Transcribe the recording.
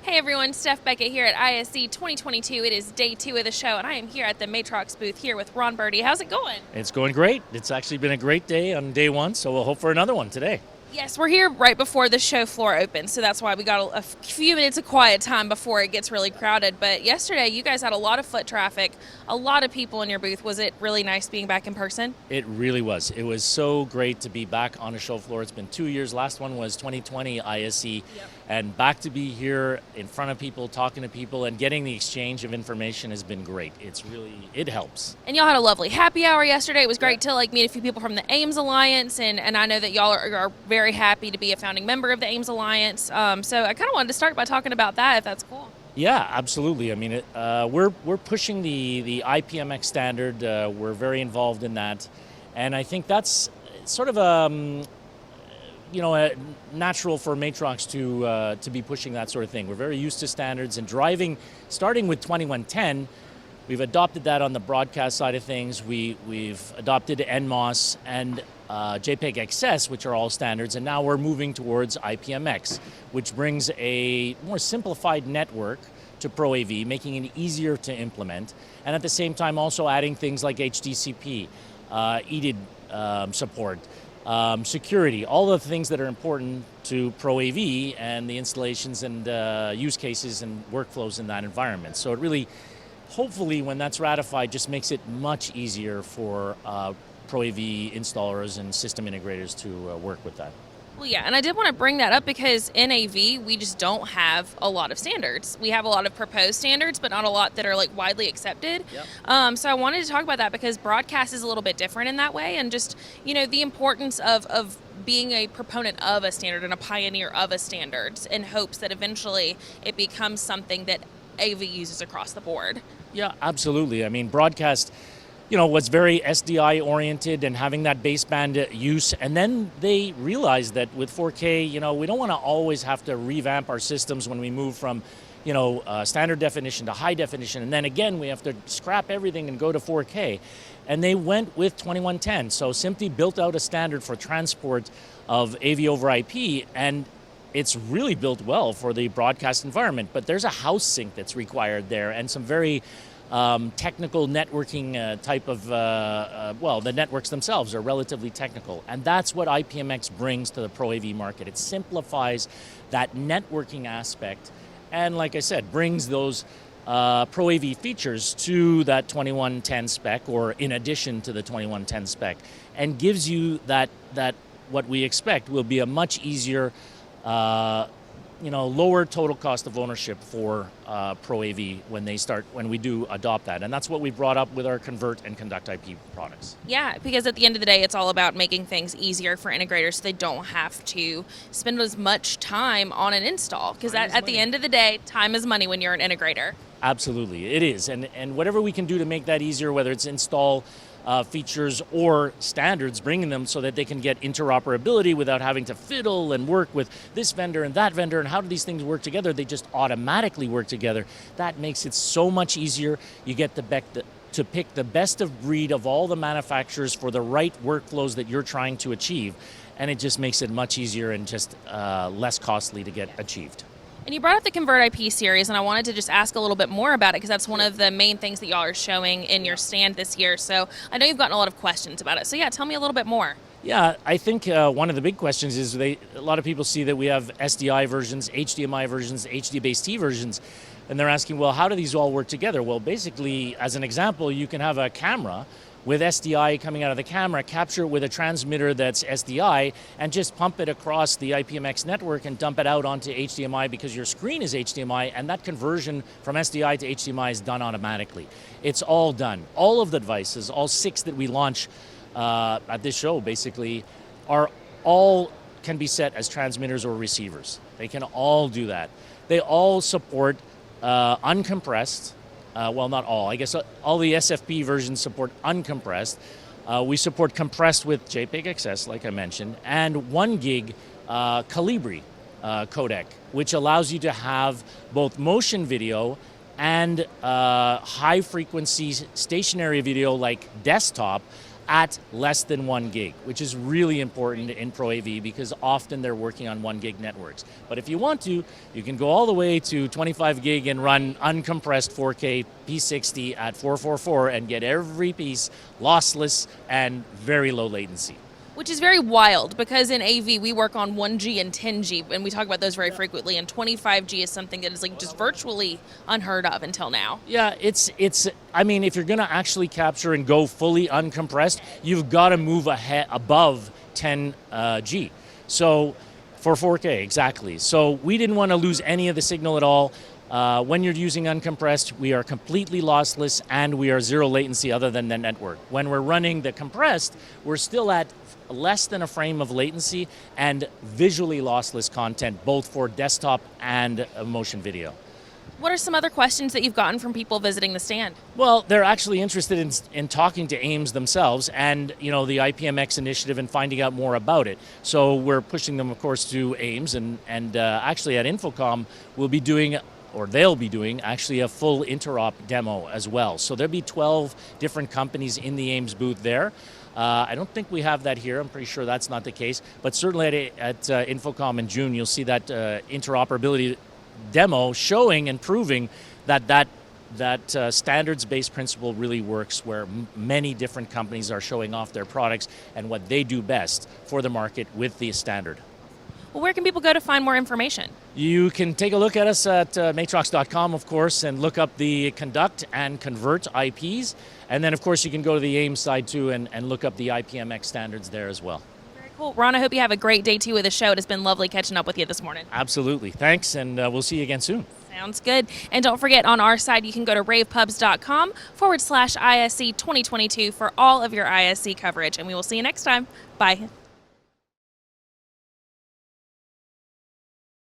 Hey everyone, Steph Beckett here at ISE 2022. It is day 2 of the show, and I am here at the Matrox booth here with Ron Berty. How's it going? It's going great. It's actually been a great day on day 1, so we'll hope for another one today. Yes, we're here right before the show floor opens, so that's why we got a few minutes of quiet time before it gets really crowded. But yesterday, you guys had a lot of foot traffic, a lot of people in your booth. Was it really nice being back in person? It really was. It was so great to be back on a show floor. It's been 2 years. Last one was 2020 ISE. And back to be here in front of people, talking to people, and getting the exchange of information has been great. It helps. And y'all had a lovely happy hour yesterday. It was great to meet a few people from the Ames Alliance, and I know that y'all are very happy to be a founding member of the Ames Alliance. So I kind of wanted to start by talking about that, if that's cool. Yeah, absolutely. I mean, we're pushing the IPMX standard. We're very involved in that, and I think that's sort of natural for Matrox to be pushing that sort of thing. We're very used to standards and driving, starting with 2110. We've adopted that on the broadcast side of things. We've adopted NMOS and JPEG XS, which are all standards, and now we're moving towards IPMX, which brings a more simplified network to Pro AV, making it easier to implement, and at the same time also adding things like HDCP, EDID support, security, all the things that are important to Pro AV and the installations and use cases and workflows in that environment. So it really, hopefully when that's ratified, just makes it much easier for Pro AV installers and system integrators to work with that. Well, yeah, and I did want to bring that up because in AV, we just don't have a lot of standards. We have a lot of proposed standards, but not a lot that are widely accepted. Yep. So I wanted to talk about that because broadcast is a little bit different in that way, and just, the importance of being a proponent of a standard and a pioneer of a standard in hopes that eventually it becomes something that AV uses across the board. Yeah, absolutely. I mean, broadcast was very SDI oriented and having that baseband use. And then they realized that with 4K, we don't want to always have to revamp our systems when we move from, standard definition to high definition. And then again, we have to scrap everything and go to 4K. And they went with 2110. So simply built out a standard for transport of AV over IP, and it's really built well for the broadcast environment. But there's a house sync that's required there and some very technical networking type of, the networks themselves are relatively technical. And that's what IPMX brings to the Pro AV market. It simplifies that networking aspect and, like I said, brings those Pro AV features to that 2110 spec or in addition to the 2110 spec and gives you that what we expect will be a much easier lower total cost of ownership for Pro AV when we do adopt that. And that's what we brought up with our Convert and Conduct IP products. Yeah, because at the end of the day, it's all about making things easier for integrators so they don't have to spend as much time on an install. Because at the end of the day, time is money when you're an integrator. Absolutely, it is. And whatever we can do to make that easier, whether it's install features or standards, bringing them so that they can get interoperability without having to fiddle and work with this vendor and that vendor and how do these things work together. They just automatically work together. That makes it so much easier. You get to pick the best of breed of all the manufacturers for the right workflows that you're trying to achieve. And it just makes it much easier and just less costly to get achieved. And you brought up the Convert IP series, and I wanted to just ask a little bit more about it because that's one of the main things that y'all are showing in your stand this year. So I know you've gotten a lot of questions about it. So yeah, tell me a little bit more. Yeah, I think one of the big questions is a lot of people see that we have SDI versions, HDMI versions, HD-based versions, and they're asking, well, how do these all work together? Well, basically, as an example, you can have a camera with SDI coming out of the camera, capture it with a transmitter that's SDI, and just pump it across the IPMX network and dump it out onto HDMI because your screen is HDMI, and that conversion from SDI to HDMI is done automatically. It's all done. All of the devices, all 6 that we launch at this show, basically, can be set as transmitters or receivers. They can all do that. They all support uncompressed. Well, not all. I guess all the SFP versions support uncompressed. We support compressed with JPEG XS, like I mentioned, and 1 gig Calibri codec, which allows you to have both motion video and high frequency stationary video like desktop at less than 1 gig, which is really important in Pro AV because often they're working on 1 gig networks. But if you want to, you can go all the way to 25 gig and run uncompressed 4K P60 at 444 and get every piece lossless and very low latency. Which is very wild because in AV we work on 1G and 10G, and we talk about those very frequently. And 25G is something that is like just virtually unheard of until now. Yeah, it's. I mean, if you're going to actually capture and go fully uncompressed, you've got to move ahead above 10G. So for 4K, exactly. So we didn't want to lose any of the signal at all. When you're using uncompressed, we are completely lossless and we are zero latency other than the network. When we're running the compressed, we're still at less than a frame of latency and visually lossless content, both for desktop and motion video. What are some other questions that you've gotten from people visiting the stand? Well, they're actually interested in talking to AIMS themselves and, the IPMX initiative and finding out more about it. So we're pushing them, of course, to AIMS and actually at Infocom we'll be doing, or they'll be doing, actually a full interop demo as well. So there'll be 12 different companies in the AIMS booth there. I don't think we have that here. I'm pretty sure that's not the case. But certainly at Infocom in June, you'll see that interoperability demo showing and proving that standards-based principle really works, where many different companies are showing off their products and what they do best for the market with the standard. Well, where can people go to find more information? You can take a look at us at matrox.com, of course, and look up the conduct and convert IPs. And then, of course, you can go to the AIM side, too, and look up the IPMX standards there as well. Very cool. Ron, I hope you have a great day, too, with the show. It has been lovely catching up with you this morning. Absolutely. Thanks, and we'll see you again soon. Sounds good. And don't forget, on our side, you can go to ravepubs.com/ISE 2022 for all of your ISE coverage. And we will see you next time. Bye.